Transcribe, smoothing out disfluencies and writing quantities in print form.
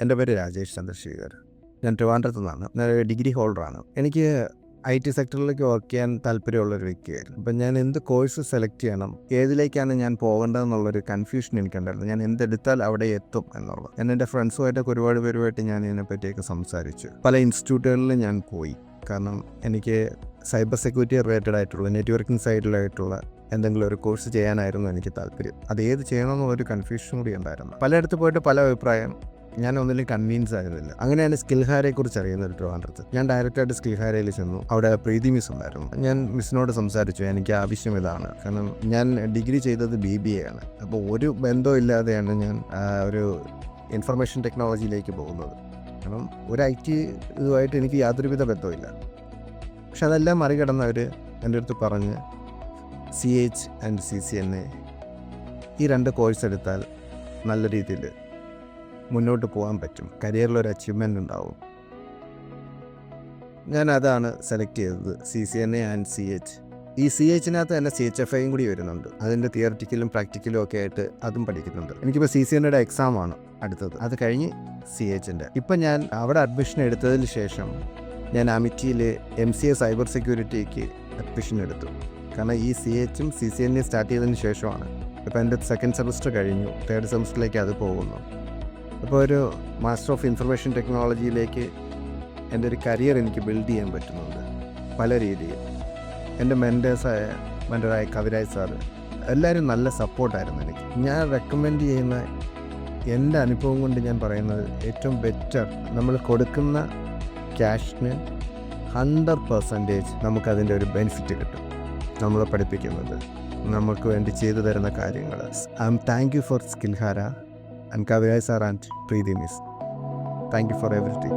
എൻ്റെ പേര് രാജേഷ് ചന്ദ്രശേഖർ. ഞാൻ ട്രിവാൻഡ്രത്തു നിന്നാണ്. ഞാൻ ഒരു ഡിഗ്രി ഹോൾഡറാണ്. എനിക്ക് IT സെക്ടറിലേക്ക് വർക്ക് ചെയ്യാൻ താല്പര്യമുള്ളൊരു വ്യക്തിയായിരുന്നു. അപ്പം ഞാൻ എന്ത് കോഴ്സ് സെലക്ട് ചെയ്യണം, ഏതിലേക്കാണ് ഞാൻ പോകേണ്ടതെന്നുള്ളൊരു കൺഫ്യൂഷൻ എനിക്കുണ്ടായിരുന്നു. ഞാൻ എന്തെടുത്താൽ അവിടെ എത്തും എന്നുള്ളത്. ഞാൻ എൻ്റെ ഫ്രണ്ട്സുമായിട്ടൊക്കെ ഒരുപാട് പേരുമായിട്ട് ഞാൻ ഇതിനെപ്പറ്റിയൊക്കെ സംസാരിച്ചു. പല ഇൻസ്റ്റിറ്റ്യൂട്ടുകളിലും ഞാൻ പോയി. കാരണം എനിക്ക് സൈബർ സെക്യൂരിറ്റി റിലേറ്റഡ് ആയിട്ടുള്ള നെറ്റ്വർക്കിംഗ് സൈഡിലായിട്ടുള്ള എന്തെങ്കിലും ഒരു കോഴ്സ് ചെയ്യാനായിരുന്നു എനിക്ക് താല്പര്യം. അത് ഏത് ചെയ്യണമെന്നുള്ളൊരു കൺഫ്യൂഷൻ കൂടി ഉണ്ടായിരുന്നു. പലയിടത്ത് പോയിട്ട് പല അഭിപ്രായം. ഞാൻ ഒന്നിലും കൺവീൻസ് ആയിരുന്നില്ല. അങ്ങനെയാണ് സ്കിൽഹാരയെ കുറിച്ച് അറിയുന്നത് ട്രിവാൻഡ്രത്ത്. ഞാൻ ഡയറക്റ്റായിട്ട് സ്കിൽഹാരയിൽ ചെന്നു. അവിടെ പ്രീതി മിസ് ഉണ്ടായിരുന്നു. ഞാൻ മിസ്സിനോട് സംസാരിച്ചു, എനിക്ക് ആവശ്യം ഇതാണ്. കാരണം ഞാൻ ഡിഗ്രി ചെയ്തത് BBA ആണ്. അപ്പോൾ ഒരു ബന്ധവും ഇല്ലാതെയാണ് ഞാൻ ഒരു ഇൻഫർമേഷൻ ടെക്നോളജിയിലേക്ക് പോകുന്നത്. കാരണം ഒരു IT ഇതുമായിട്ട് എനിക്ക് യാതൊരുവിധ ബന്ധവുമില്ല. പക്ഷെ അതെല്ലാം മറികടന്നവർ എൻ്റെ അടുത്ത് പറഞ്ഞ് CH and CCNA ഈ 2 കോഴ്സ് എടുത്താൽ നല്ല രീതിയിൽ മുന്നോട്ട് പോകാൻ പറ്റും, കരിയറിലൊരു അച്ചീവ്മെൻ്റ് ഉണ്ടാവും. ഞാൻ അതാണ് സെലക്ട് ചെയ്തത്, CCNA and CH. ഈ CHനകത്ത് തന്നെ CHFIയും കൂടി വരുന്നുണ്ട്. അതിൻ്റെ തിയററ്റിക്കലും പ്രാക്ടിക്കലും ഒക്കെ ആയിട്ട് അതും പഠിക്കുന്നുണ്ട്. എനിക്കിപ്പോൾ CCNAയുടെ എക്സാമാണ് അടുത്തത്. അത് കഴിഞ്ഞ് CHൻ്റെ. ഇപ്പം ഞാൻ അവിടെ അഡ്മിഷൻ എടുത്തതിന് ശേഷം ഞാൻ അമിറ്റിയിൽ MCA സൈബർ സെക്യൂരിറ്റിക്ക് അഡ്മിഷൻ എടുത്തു. കാരണം ഈ CHും CCNA സ്റ്റാർട്ട് ചെയ്തതിന് ശേഷമാണ്. ഇപ്പോൾ എൻ്റെ 2nd സെമസ്റ്റർ കഴിഞ്ഞു, 3rd സെമസ്റ്ററിലേക്ക് അത് പോകുന്നു. അപ്പോൾ ഒരു മാസ്റ്റർ ഓഫ് ഇൻഫർമേഷൻ ടെക്നോളജിയിലേക്ക് എൻ്റെ ഒരു കരിയർ എനിക്ക് ബിൽഡ് ചെയ്യാൻ പറ്റുന്നുണ്ട് പല രീതിയിൽ. എൻ്റെ മെൻറ്ററായ കവിരാജ് സാറ് എല്ലാവരും നല്ല സപ്പോർട്ടായിരുന്നു എനിക്ക്. ഞാൻ റെക്കമെൻഡ് ചെയ്യുന്ന എൻ്റെ അനുഭവം കൊണ്ട് ഞാൻ പറയുന്നത്, ഏറ്റവും ബെറ്റർ നമ്മൾ കൊടുക്കുന്ന ക്യാഷിന് 100% നമുക്കതിൻ്റെ ഒരു ബെനിഫിറ്റ് കിട്ടും. നമ്മളെ പഠിപ്പിക്കുന്നത്, നമുക്ക് വേണ്ടി ചെയ്തു തരുന്ന കാര്യങ്ങൾ. താങ്ക് യു ഫോർ സ്കിൽഹാര and Kaviraj sir and Preeti miss. Thank you for everything.